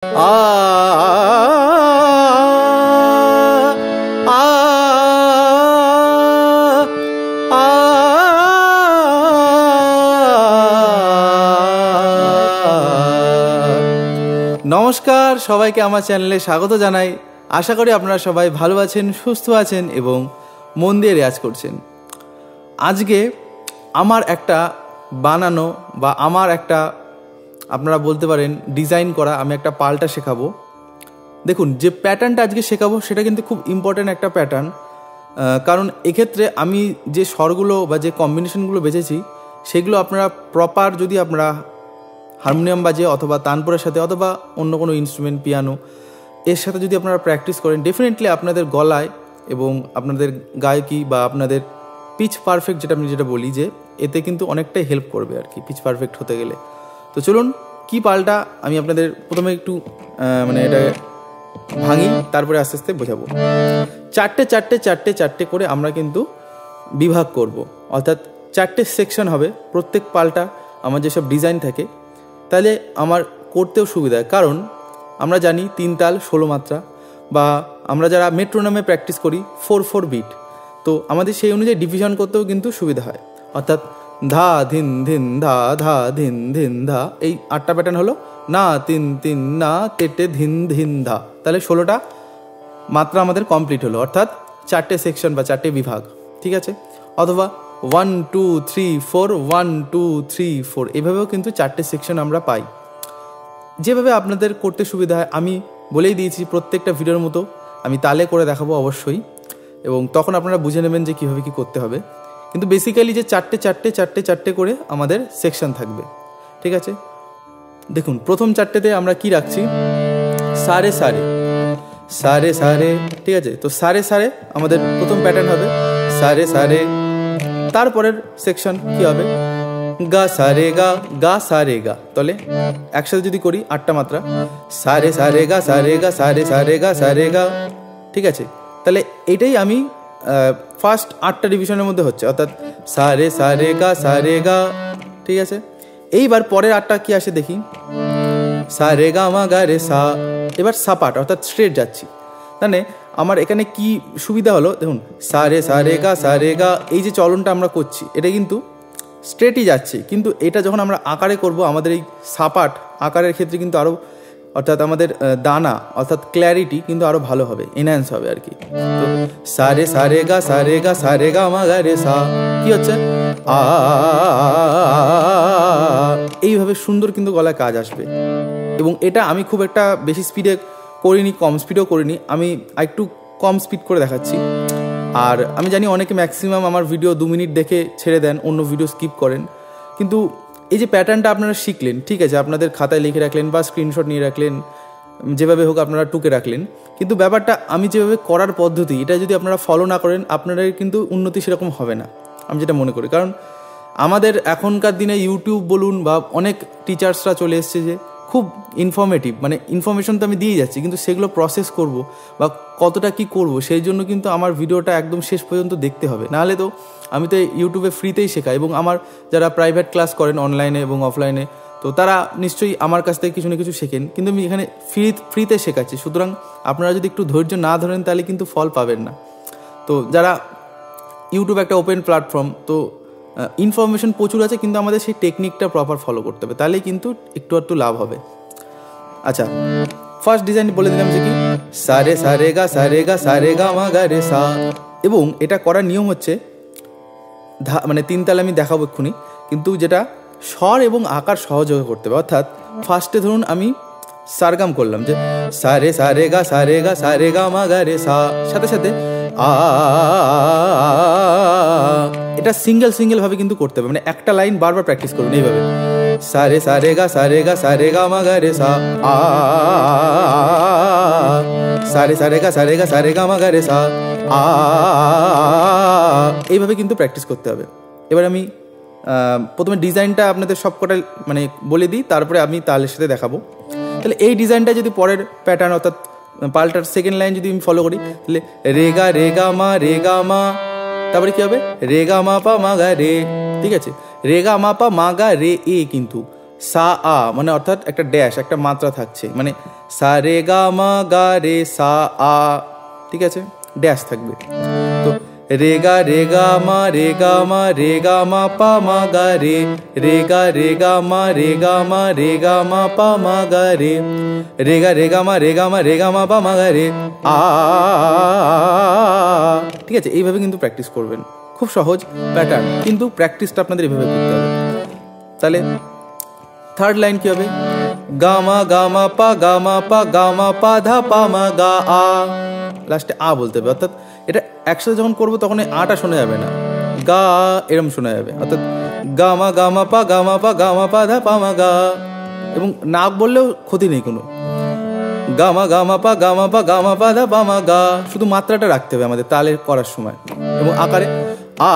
নমস্কার, সবাইকে আমার চ্যানেলে স্বাগত জানাই। আশা করি আপনারা সবাই ভালো আছেন, সুস্থ আছেন এবং মন দিয়ে রেয়াজ করছেন। আজকে আমার একটা বানানো বা আমার একটা আপনারা বলতে পারেন ডিজাইন করা আমি একটা পাল্টা শেখাবো। দেখুন, যে প্যাটার্নটা আজকে শেখাবো সেটা কিন্তু খুব ইম্পর্ট্যান্ট একটা প্যাটার্ন, কারণ এক্ষেত্রে আমি যে স্বরগুলো বা যে কম্বিনেশনগুলো বেছেছি সেগুলো আপনারা প্রপার যদি আপনারা হারমোনিয়াম বাজে অথবা তানপুরের সাথে অথবা অন্য কোনো ইনস্ট্রুমেন্ট, পিয়ানো এর সাথে যদি আপনারা প্র্যাকটিস করেন, ডেফিনেটলি আপনাদের গলায় এবং আপনাদের গায়কি বা আপনাদের পিচ পারফেক্ট যেটা বলি যে এতে কিন্তু অনেকটাই হেল্প করবে আর কি পিচ পারফেক্ট হতে গেলে। তো চলুন কি পাল্টা আমি আপনাদের প্রথমে একটু এটা ভাঙি, তারপরে আস্তে আস্তে বোঝাবো। চারটে চারটে চারটে চারটে করে আমরা কিন্তু বিভাগ করব, অর্থাৎ চারটে সেকশন হবে প্রত্যেক পাল্টা। আমার যেসব ডিজাইন থাকে তাহলে আমার করতেও সুবিধা হয়, কারণ আমরা জানি 3 তাল 16 মাত্রা, বা আমরা যারা মেট্রোনমে প্র্যাকটিস করি 4/4 বিট, তো আমাদের সেই অনুযায়ী ডিভিশন করতেও কিন্তু সুবিধা হয়। অর্থাৎ ধা ধিন ধিন ধা ধা ধিন ধিন ধা, এই 8টা প্যাটার্ন হলো না 3 3 না তেটে ধিন ধিন ধা, তাহলে 16টা মাত্রা আমাদের কমপ্লিট হলো, অর্থাৎ 4টে সেকশন বা 4টে বিভাগ, ঠিক আছে। অথবা 1 2 3 4 1 2 3 4 এভাবেও কিন্তু 4টে সেকশন আমরা পাই। যেভাবে আপনাদের করতে সুবিধা হয় আমি বলেই দিয়েছি, প্রত্যেকটা ভিডিওর মতো আমি তালে করে দেখাবো অবশ্যই, এবং তখন আপনারা বুঝে নেবেন যে কীভাবে কী করতে হবে। কিন্তু বেসিক্যালি যে চারটে চারটে চারটে চারটে করে আমাদের সেকশন থাকবে, ঠিক আছে। দেখুন, প্রথম চারটেতে আমরা কি রাখছি, সারে সারে সারে সারে, ঠিক আছে। তো সারে সারে আমাদের প্রথম প্যাটার্ন হবে সারে সারে। তারপরের সেকশন কি হবে, গা সারে গা গা সারে গা, তাহলে একসাথে যদি করি 8টা মাত্রা, সারে সারে গা সারে গা সারে সারে গা সারে গা, ঠিক আছে। তাহলে এটাই আমি ফার্স্ট 8টা ডিভিশনের মধ্যে হচ্ছে, অর্থাৎ সারে সারে গা সারে গা, ঠিক আছে। এইবার পরের 8টা কি আসে দেখি, সারে গা মা গা রে সা। এবার সাপাট অর্থাৎ স্ট্রেট যাচ্ছি, মানে আমার এখানে কি সুবিধা হলো, দেখুন সারে সারে গা সারে গা, এই যে চলনটা আমরা করছি এটা কিন্তু স্ট্রেটই যাচ্ছে, কিন্তু এটা যখন আমরা আকারে করব আমাদের এই সাপাট আকারের ক্ষেত্রে কিন্তু আরও, অর্থাৎ আমাদের দানা অর্থাৎ ক্ল্যারিটি কিন্তু আরও ভালো হবে, এনহ্যান্স হবে আর কি। তো সারে সারে গা সারে গা মা গা রে সা, কি হচ্ছে আ, এইভাবে সুন্দর কিন্তু গলায় কাজ আসবে। এবং এটা আমি খুব একটা বেশি স্পিডে করিনি, কম স্পিডেও করিনি, আমি একটু কম স্পিড করে দেখাচ্ছি। আর আমি জানি অনেকে ম্যাক্সিমাম আমার ভিডিও 2 মিনিট দেখে ছেড়ে দেন, অন্য ভিডিও স্কিপ করেন, কিন্তু এই যে প্যাটার্নটা আপনারা শিখলেন, ঠিক আছে, আপনাদের খাতায় লিখে রাখলেন বা স্ক্রিনশট নিয়ে রাখলেন, যেভাবে হোক আপনারা টুকে রাখলেন, কিন্তু ব্যাপারটা আমি যেভাবে করার পদ্ধতি এটা যদি আপনারা ফলো না করেন আপনাদের কিন্তু উন্নতি সেরকম হবে না, আমি যেটা মনে করি। কারণ আমাদের এখনকার দিনে ইউটিউব বলুন বা অনেক টিচার্সরা চলে এসছে যে খুব ইনফরমেটিভ, মানে ইনফরমেশন তো আমি দিয়ে যাচ্ছি, কিন্তু সেগুলো প্রসেস করব বা কতটা কি করব সেই জন্য কিন্তু আমার ভিডিওটা একদম শেষ পর্যন্ত দেখতে হবে, নাহলে তো আমি তো ইউটিউবে ফ্রিতেই শেখাই, এবং আমার যারা প্রাইভেট ক্লাস করেন অনলাইনে এবং অফলাইনে, তো তারা নিশ্চয়ই আমার কাছ থেকে কিছু না কিছু শেখেন, কিন্তু আমি এখানে ফ্রিতে শেখাচ্ছি। সুতরাং আপনারা যদি একটু ধৈর্য না ধরেন তাহলে কিন্তু ফল পাবেন না। তো যারা ইউটিউব একটা ওপেন প্ল্যাটফর্ম, তো ইনফরমেশন প্রচুর আছে, কিন্তু আমাদের সেই টেকনিকটা প্রপার ফলো করতে হবে, তাহলেই কিন্তু একটু লাভ হবে। আচ্ছা, ফার্স্ট ডিজাইন বলে দিলাম যে কি সারে সারে গা সারে গা মা গা রে সা, এবং এটা করার নিয়ম হচ্ছে মানে 3 তালে আমি দেখাবো এক্ষুনি, কিন্তু যেটা স্বর এবং আকার সহযোগে করতে হবে। অর্থাৎ ফার্স্টে ধরুন আমি সারগাম করলাম, যে সারে সারে গা মা গা রে সা, সাথে সাথে আ, এটা সিঙ্গেল ভাবে কিন্তু করতে হবে, মানে একটা লাইন বারবার প্র্যাকটিস করুন এইভাবে, সারে সারে গা মা গা রে সা আ, সারে সারে গা মা গা রে সা আ, এইভাবে কিন্তু প্র্যাকটিস করতে হবে। এবার আমি প্রথমে ডিজাইনটা আপনাদের সবকটা মানে বলে দিই, তারপরে আমি তালের সাথে দেখাবো। তাহলে এই ডিজাইনটা যদি পরের প্যাটার্ন অর্থাৎ পাল্টার সেকেন্ড লাইন যদি আমি ফলো করি, তাহলে রেগা মা, তারপরে কি হবে রেগা মা পা মা গা রে, ঠিক আছে, রেগা মা পা মা গা রে এ, কিন্তু সা আ মানে অর্থাৎ একটা ড্যাশ, একটা মাত্রা থাকছে, মানে সা রে গা মা গা রে সা আ, ঠিক আছে, ড্যাশ থাকবে। তো রে গা মা রে গা মা রে গা মা পা মা গা রে, রে গা মা রে গা মা রে গা মা পা মা গা রে, রে গা মা রে গা মা রে গা মা পা মা গা রে আ। ঠিক আছে, এইভাবে কিন্তু প্র্যাকটিস করবেন, খুব সহজ প্যাটার্ন, কিন্তু প্র্যাকটিসটা আপনাদের এইভাবে করতে হবে। তাহলে থার্ড লাইন কি হবে? গা মা পা গা মা পা ধা পা মা গা আ, লাস্টে আ বলতে হবে। অর্থাৎ এটা একসাথে যখন করবো তখন এই আটা শোনা যাবে না, গা এরম শোনা যাবে। অর্থাৎ গা মা পা গা মা পা ধা পা মা গা, এবং না বললেও ক্ষতি নেই কোনো। গা মা পা গা মা পা ধা পা মা গা, শুধু মাত্রাটা রাখতে হবে আমাদের তালে করার সময়, এবং আকারে আ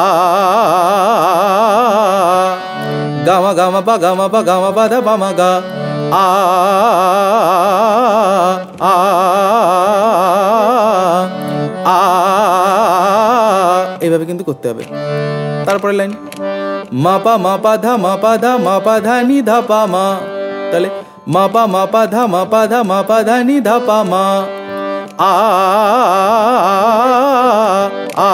গা মা পা গা মা পা ধা পা মা গা আ আ আ, এইভাবে কিন্তু করতে হবে। তারপরে লাইন মা পা ধা মা পা ধা নি ধা পা মা, তাহলে মা পা ধা মা পা ধা নি ধা পা মা আ আ।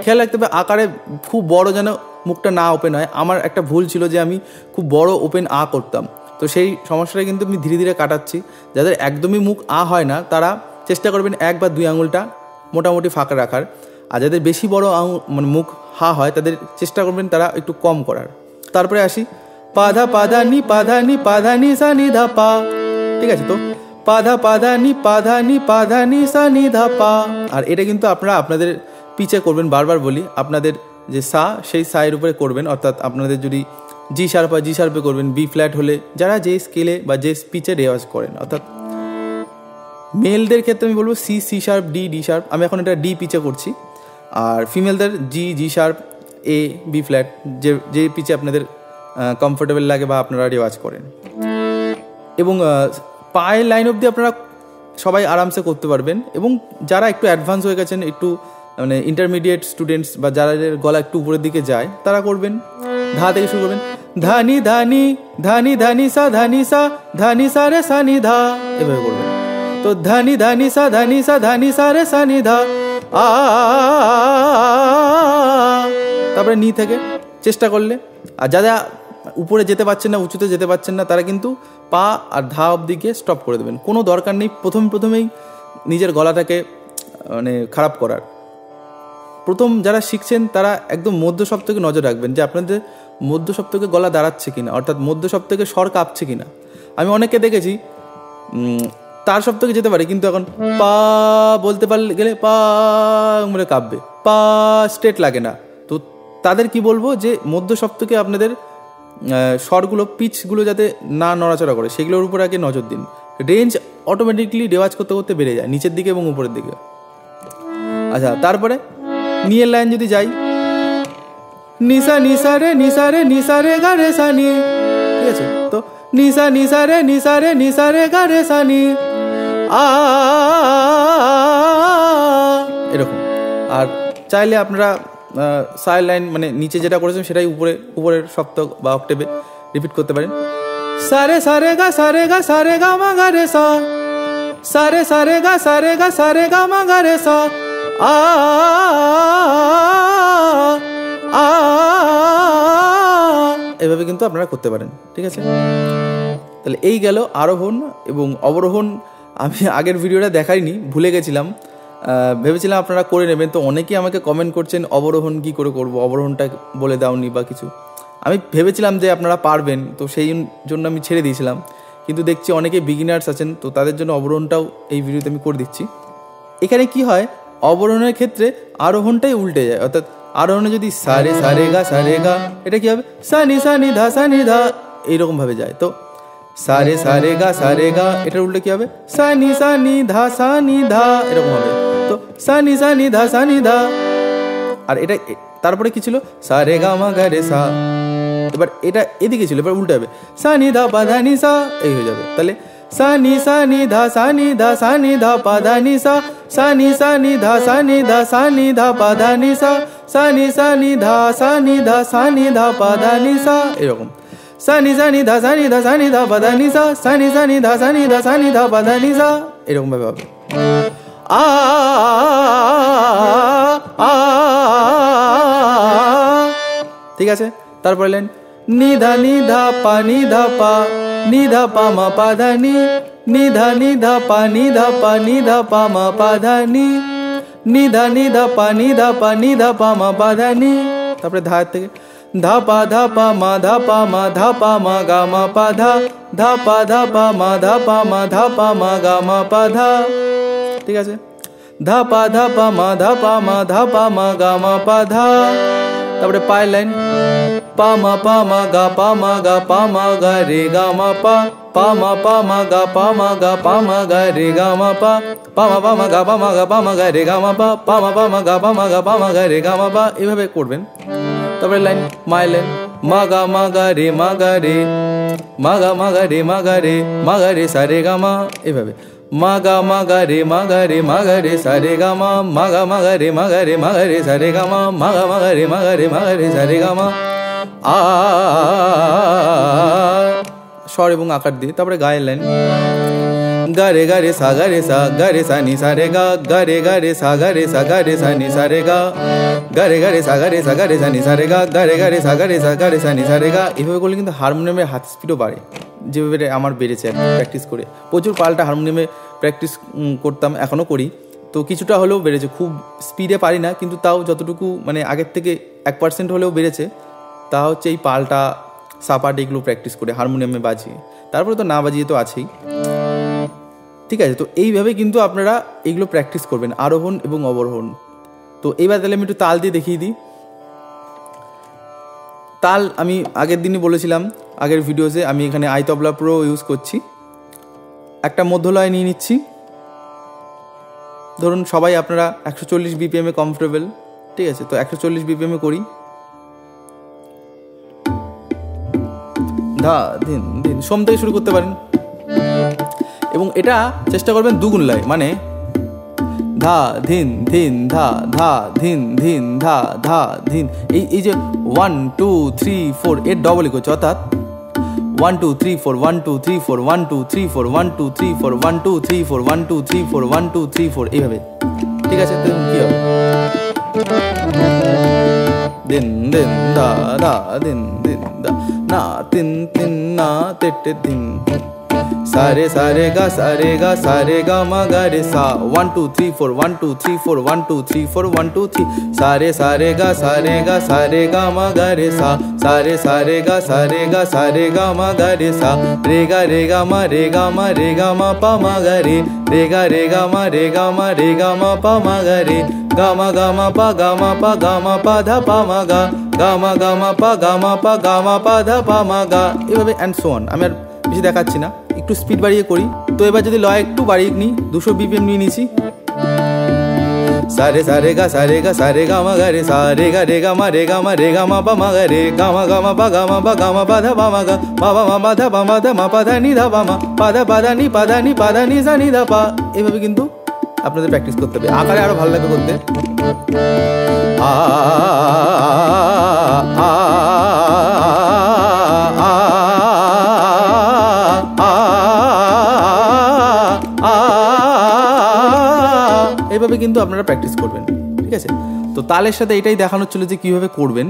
খেয়াল রাখতে হবে আকারে খুব বড় যেন মুখটা না ওপেন হয়। আমার একটা ভুল ছিল যে আমি খুব বড় ওপেন আ করতাম, তো সেই সমস্যাটা কিন্তু আমি ধীরে ধীরে কাটাচ্ছি। যাদের একদমই মুখ আ হয় না তারা চেষ্টা করবেন 1 বা 2 আঙুলটা মোটামুটি ফাঁকা রাখার, আর যাদের বেশি বড় মানে মুখ হা হয় তাদের চেষ্টা করবেন তারা একটু কম করার। তারপরে আসি পাধা পাধা নি সা নি ধা পা, ঠিক আছে, তো পাধা নি সা নি ধা পা। আর এটা কিন্তু আপনারা আপনাদের পিচে করবেন, বারবার বলি, আপনাদের যে সা সেই সায়ের উপরে করবেন। অর্থাৎ আপনাদের যদি জি শার্প হয় জি শার্পে করবেন, বি ফ্ল্যাট হলে যারা যে স্কেলে বা যে পিচে রেওয়াজ করেন, অর্থাৎ মেলদের ক্ষেত্রে আমি বলবো সি শার্প ডি শার্প, আমি এখন এটা ডি পিচে করছি। আর ফিমেলদের G sharp A B flat, যে পিচে আপনাদের কমফোর্টেবল লাগে বা আপনারা রেওয়াজ করেন। এবং পায়ের লাইন অবধি আপনারা সবাই আরামসে করতে পারবেন। এবং যারা একটু অ্যাডভান্স হয়ে গেছেন, একটু মানে ইন্টারমিডিয়েট স্টুডেন্টস বা যাদের গলা একটু উপরের দিকে যায়, তারা করবেন ধা থেকে শুরু করবেন, ধানি সা রে সা নি ধা, এভাবে করবেন। তো ধানি সা রে সা নি ধা আ। তারপরে নি থেকে চেষ্টা করলে, আর যারা উপরে যেতে পারছেন না, উঁচুতে যেতে পারছেন না, তারা কিন্তু পা আর ধা অবধি গিয়ে স্টপ করে দেবেন। কোনো দরকার নেই প্রথমেই নিজের গলাটাকে মানে খারাপ করার। প্রথম যারা শিখছেন তারা একদম মধ্য সপ্তকে নজর রাখবেন যে আপনাদের মধ্য সপ্তকে গলা দাঁড়াচ্ছে কিনা, অর্থাৎ মধ্য সপ্তকে স্বর কাঁপছে কিনা। আমি অনেককে দেখেছি তার সপ্তকে যেতে পারে, কিন্তু এখন পা বলতে পারলে গেলে পা মানে কাঁপবে, পা স্ট্রেট লাগে না। তো তাদের কি বলবো যে মধ্য সপ্তকে আপনাদের স্বরগুলো পিচগুলো যাতে না নড়াচড়া করে সেগুলোর উপর আগে নজর দিন। রেঞ্জ অটোমেটিকলি রেওয়াজ করতে করতে বেড়ে যায় নিচের দিকে এবং উপরের দিকে। আচ্ছা, তারপরে নিয়ের লাইন যদি যাই, নিসা রে গা রে সা নি, ঠিক আছে, তো নিসা রে গা রে সা নি আ, এরকম। আর চাইলে আপনারা সাইড লাইন মানে নিচে যেটা করেছেন সেটাই উপরের সপ্তক বা অক্টেভে রিপিট করতে পারেন। সা রে গা মা গা রে সা, সা রে গা মা গা রে সা আ আ, এভাবে কিন্তু আপনারা করতে পারেন, ঠিক আছে। তাহলে এই গেল আরোহণ এবং অবরোহণ। আমি আগের ভিডিওটা দেখাইনি, ভুলে গেছিলাম, ভেবেছিলাম আপনারা করে নেবেন। তো অনেকেই আমাকে কমেন্ট করছেন অবরোহণ কি করে করব, অবরোহণটা বলে দাওনি বা কিছু। আমি ভেবেছিলাম যে আপনারা পারবেন, তো সেই জন্য আমি ছেড়ে দিয়েছিলাম। কিন্তু দেখছি অনেকে বিগিনার্স আছেন, তো তাদের জন্য অবরোহণটাও এই ভিডিওতে আমি করে দিচ্ছি। এখানে কি হয়, অবরোহণের ক্ষেত্রে আরোহণটাই উল্টে যায়। অর্থাৎ আরোহণে যদি সা রে গা, এটা কি হবে সা নি ধা এইরকম ভাবে যায়। তো সা রে গা এটার উল্টে কি হবে সা নি ধা এরকম হবে। তো সা নি ধা। আর এটা তারপরে কি ছিল, সা রে গা মা গা রে সা। এবার এটা এদিকে ছিল, এবার উল্টে হবে সা নি ধা পা ধা নি সা, এই হয়ে যাবে। তাহলে সা নি ধা পা ধা নি সা, সা নি ধা পা ধা নি সা, সানি সানি ধা সানি ধা সানি ধা পা ধা নি সা, এরকম সানি সানি ধা সানি ধা সানি ধা পা ধা নি সা, সানি সানি ধা সানি ধা সানি ধা পা ধা নি সা, এরকম ভাবে হবে। আ আ, ঠিক আছে। তারপরে লাইন নিধা নিধা পা নিধা পা নিধা পা মা পা ধা নি, নিধা নিধা পা নিধা পা নিধা পা মা পা ধা নি, নিধা নিধা পা নিধা পা নিধা পা মা পা ধা নি। তারপরে ধা থেকে ধা পা মা ধা পা মা ধা পা মা গা মা পা ধা, ধা পা মা ধা পা মা ধা পা মা গা মা পা ধা, ঠিক আছে। ধা পা মা ধা পা মা ধা পা মা গা মা পা ধা। তারপরে পায়ের লাইন পা মা গা পা মা গা পা মা গা রে গা মা পা, পা মা গা পা মা গা পা মা গা রে গা মা পা, পা মা গা পা মা গা পা মা গা রে গা মা পা, পা মা গা পা মা গা পা মা গা রে গা মা পা, এভাবে করবেন। তারপরে লাইন মায়ের লাইন মা গা রে মা গা রে মা গা রে মা গা রে মা গা রে সা রে গা মা, এভাবে মা গা রে মা গা রে মা গা রে সা রে গা মা, মা গা রে মা গা রে মা গা রে সা রে গা মা, মা গা রে মা গা রে মা গা রে সা রে গা মা। আ স্বর এবং আকার দিয়ে। তারপরে গায়ের লাইন গা রে সা গা রে সা নি সা রে গা, গা রে সা সা নি সা রে গা, গা রে সা সা নি সা রে গা, গা রে সা সা নি সা রে গা। এভাবে করলে কিন্তু হারমোনিয়ামের হাত স্পিডও বাড়ে, যেভাবে আমার বেড়েছে প্র্যাকটিস করে। প্রচুর পাল্টা হারমোনিয়ামে প্র্যাকটিস করতাম, এখনও করি, তো কিছুটা হলেও বেড়েছে। খুব স্পিডে পারি না, কিন্তু তাও যতটুকু মানে আগের থেকে 1% হলেও বেড়েছে। তা হচ্ছে এই পাল্টা সাপাট এগুলো প্র্যাকটিস করে হারমোনিয়ামে বাজিয়ে, তারপরে তো না বাজিয়ে তো আছেই, ঠিক আছে। তো এইভাবে কিন্তু আপনারা এগুলো প্র্যাকটিস করবেন, আরোহণ এবং অবরোহণ। তো এইবার তাহলে আমি একটু তাল দিয়ে দেখিয়ে দিই। তাল আমি আগের দিনই বলেছিলাম, আগের ভিডিওতে আমি এখানে আইতবলা প্রো ইউজ করছি। একটা মধ্যলয় নিয়ে নিচ্ছি, ধরুন সবাই আপনারা 140 BPM-এ কমফোর্টেবল, ঠিক আছে। তো 140 BPM-এ করি, ধা ধিন ধিন, সোম থেকে শুরু করতে পারেন। এবং এটা চেষ্টা করবেন দুগুণ লয়, মানে ধা ধিন ধিন ধা, ধা ধিন ধিন ধা, ধা ধিন। এই যে 1 2 3 4 এর ডবল করছে, অর্থাৎ 1 2 3 4 1 2 3 4 1 2 3 4 1 2 3 4 1 2 3 4 1 2 3 4 1 2 3 4, এইভাবে, ঠিক আছে। তো কি হবে দিন দিন দা দা দিন দিন দা না তিন তিন না তেটে দিন সারে সারে গা মা গা রে সা 1 2 3 4 1 2 3 4 1 2 3 4 1 2 3 সারে গা মা গা রে সা সারে গা মা গা রে সা রে গা মা পা মা গা রে গা মা পা মা গা রে গা মা পা পা ধা পা মা গা পা পা ধা পা মা গা, এভাবে অ্যান্ড সো অন। আমি আর বেশি দেখাচ্ছি না, একটু স্পিড বাড়িয়ে করি। তো এবার যদি লয় একটু বাড়িয়ে নিই, 200 BPM নিয়ে নিয়েছি। সারে গা মা গা রে সা রে গা মা পা মা গা রে গা মা পা ধা পা মা গা মা ধা মা পা ধা নি ধা পা মা পা ধা নি সা নি ধা পা। এভাবে কিন্তু আপনাদের প্র্যাকটিস করতে হবে, আকারে আরো ভালো লাগবে করতে। আ এইভাবে কিন্তু আপনারা প্র্যাকটিস করবেন, ঠিক আছে। তো তালের সাথে এটাই দেখানোর ছিল যে কীভাবে করবেন,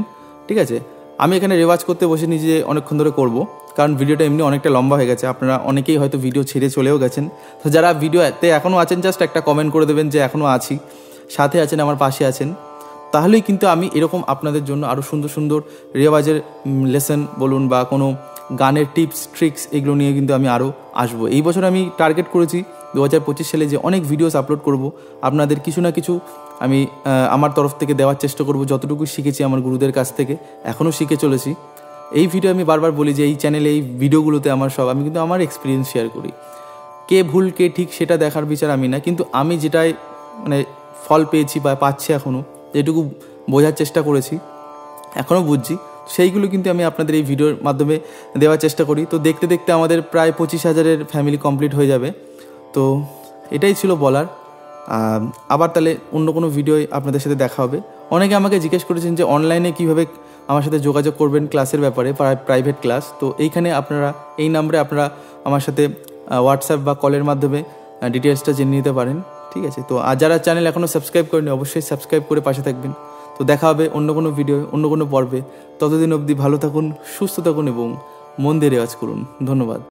ঠিক আছে। আমি এখানে রেওয়াজ করতে বসে নিজে অনেকক্ষণ ধরে করব, কারণ ভিডিওটা এমনি অনেকটা লম্বা হয়ে গেছে। আপনারা অনেকেই হয়তো ভিডিও ছেড়ে চলেও গেছেন। তো যারা ভিডিওতে এখনও আছেন, জাস্ট একটা কমেন্ট করে দেবেন যে এখনও আছি, সাথে আছেন, আমার পাশে আছেন। তাহলেই কিন্তু আমি এরকম আপনাদের জন্য আরও সুন্দর সুন্দর রেওয়াজের লেসন বলুন বা কোনো গানের টিপস ট্রিক্স, এগুলো নিয়ে কিন্তু আমি আরও আসবো। এই বছর আমি টার্গেট করেছি 2025 সালে যে অনেক ভিডিওস আপলোড করব, আপনাদের কিছু না কিছু আমি আমার তরফ থেকে দেওয়ার চেষ্টা করব, যতটুকু শিখেছি আমার গুরুদের কাছ থেকে, এখনও শিখে চলেছি। এই ভিডিও আমি বারবার বলি যে এই চ্যানেলে এই ভিডিওগুলোতে আমি কিন্তু আমার এক্সপিরিয়েন্স শেয়ার করি। কে ভুল কে ঠিক সেটা দেখার বিচার আমি না, কিন্তু আমি যেটাই মানে ফল পেয়েছি বা পাচ্ছি, এখনও যেটুকু বোঝার চেষ্টা করেছি, এখনও বুঝছি, সেইগুলো কিন্তু আমি আপনাদের এই ভিডিওর মাধ্যমে দেওয়ার চেষ্টা করি। তো দেখতে দেখতে আমাদের প্রায় 25,000-এর ফ্যামিলি কমপ্লিট হয়ে যাবে। তো এটাই ছিল বলার। আবার তাহলে অন্য কোনো ভিডিও আপনাদের সাথে দেখা হবে। অনেকে আমাকে জিজ্ঞেস করেছেন যে অনলাইনে কীভাবে আমার সাথে যোগাযোগ করবেন ক্লাসের ব্যাপারে, প্রাইভেট ক্লাস। তো এইখানে আপনারা এই নাম্বারে আপনারা আমার সাথে হোয়াটসঅ্যাপ বা কলের মাধ্যমে ডিটেলসটা জেনে নিতে পারেন, ঠিক আছে? তো আর যারা চ্যানেল এখনও সাবস্ক্রাইব করেনি অবশ্যই সাবস্ক্রাইব করে পাশে থাকবেন। তো দেখা হবে অন্য কোনো ভিডিও, অন্য কোনো পর্বে। ততদিন অবধি ভালো থাকুন, সুস্থ থাকুন এবং মন দিয়ে রেওয়াজ করুন। ধন্যবাদ।